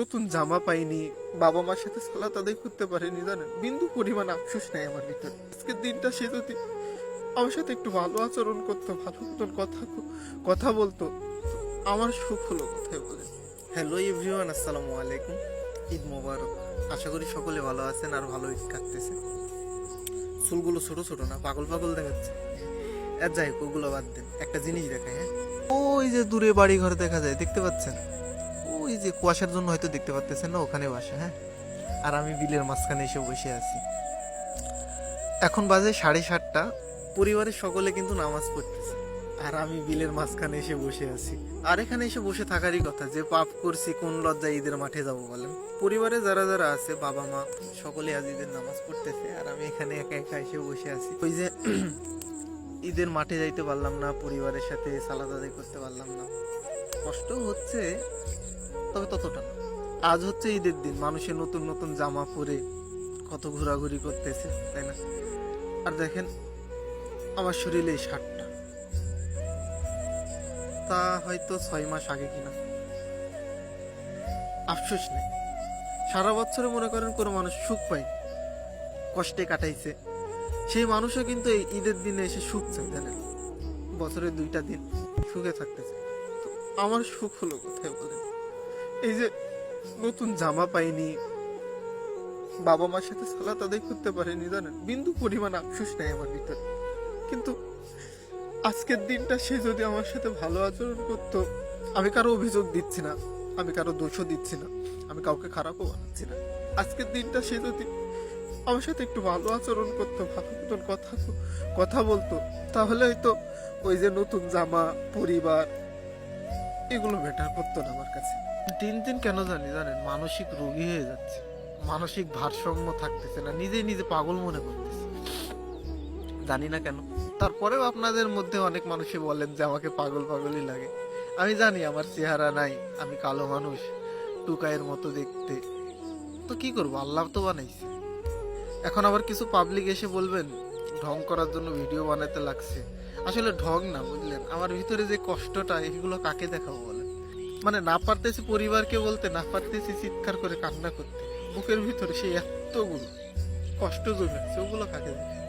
নতুন জামা পাইনি, বাবা মার সাথে সালাত আদায় করতে পারিনি, জানেন বিন্দু পরিমাণ আফসোস নেই আমার ভিতরে। আজকের দিনটা সে যদি আমার সাথে একটু ভালো আচরণ করতো, ভালো মতন কথা বলতো, আমার সুখ হলো কোথায় বলেন। হ্যালো এভরিওয়ান, আসসালামু আলাইকুম, ঈদ মোবারক। আশা করি সকলে ভালো আছেন আর ভালো ঈদ কাটতেছে। চুলগুলো ছোট ছোট না, পাগল পাগল দেখাচ্ছে। আর যাই হোক, ওগুলো বাদ দেন, একটা জিনিস দেখায়। হ্যাঁ, ওই যে দূরে বাড়ি ঘর দেখা যায়, দেখতে পাচ্ছেন? ওই যে কুয়াশার জন্য হয়তো দেখতে পাচ্তেছেন না, ওখানে বাসা। হ্যাঁ, আর আমি বিলের মাঝখানে এসে বসে আছি। এখন বাজে 7:30। পরিবারের সকলে কিন্তু নামাজ পড়তেছে, আর আমি বিলের মাঝখানে এসে বসে আছি। আর এখানে এসে বসে থাকারই কথা, যে পাপ করছি কোন লজ্জায় ঈদের মাঠে যাব বলেন। পরিবারে যারা যারা আছে, বাবা মা সকলে আজ ঈদের নামাজ পড়তেছে, আর আমি এখানে একা একা এসে বসে আছি। ওই যে ঈদের মাঠে যাইতে পারলাম না, পরিবারের সাথে সালাদ আদায় করতে পারলাম না। কষ্ট হচ্ছে, তবে ততটা না। আজ হচ্ছে ঈদের দিন, মানুষের নতুন নতুন জামা পরে কত ঘোরাঘুরি করতেছে, তাই না? আর দেখেন আমার শরীরে এই শার্টটা, তা হয়তো 6 মাস আগে কিনা। আফসোস নেই, সারা বছরে মনে করেন কোনো মানুষ সুখ পায়, কষ্টে কাটাইছে, সেই মানুষও কিন্তু এই ঈদের দিনে এসে সুখ চায়, জানেন? বছরে 2টা দিন সুখে থাকতেছে। তো আমার সুখ হলো কোথায় বলেন? এই যে নতুন জামা পাইনি, বাবা মার সাথে সালাত আদায় করতে পারিনি, জানেন বিন্দু পরিমাণ আফসোস নেই আমার ভিতরে। কিন্তু আজকের দিনটা সে যদি আমার সাথে ভালো আচরণ করতো, আমি কারো অভিযোগ দিচ্ছি না, আমি কারো দোষও দিচ্ছি না, আমি কাউকে খারাপও বানাচ্ছি না। আজকের দিনটা সে যদি আমার সাথে একটু ভালো আচরণ করতো, ভালো মতন কথা বলতো, তাহলে হয়তো ওই যে নতুন জামা, পরিবার, এগুলো ম্যাটার করতো না আমার কাছে। দিন দিন কেন জানেন মানসিক রোগী হয়ে যাচ্ছে, মানসিক ভারসাম্য থাকতেছে না, নিজে নিজে পাগল মনে করতেছে, জানি না কেন। তারপরেও আপনাদের মধ্যে অনেক মানুষই বলেন যে আমাকে পাগল পাগলই লাগে। আমি জানি আমার চেহারা নাই, আমি কালো মানুষ, টুকাইয়ের মতো দেখতে, তো কি করবো, আল্লাহ তো বানাইছে। এখন আবার কিছু পাবলিক এসে বলবেন ঢং করার জন্য ভিডিও বানাতে লাগছে। আসলে ঢং না, বুঝলেন? আমার ভিতরে যে কষ্টটা, এগুলো কাকে দেখাবো বলেন? মানে না পারতেছি পরিবারকে বলতে, না পারতেছি চিৎকার করে কান্না করতে, বুকের ভিতরে সেই এতগুলো কষ্ট জমে আছে, ওগুলো কাকে দেখাবো?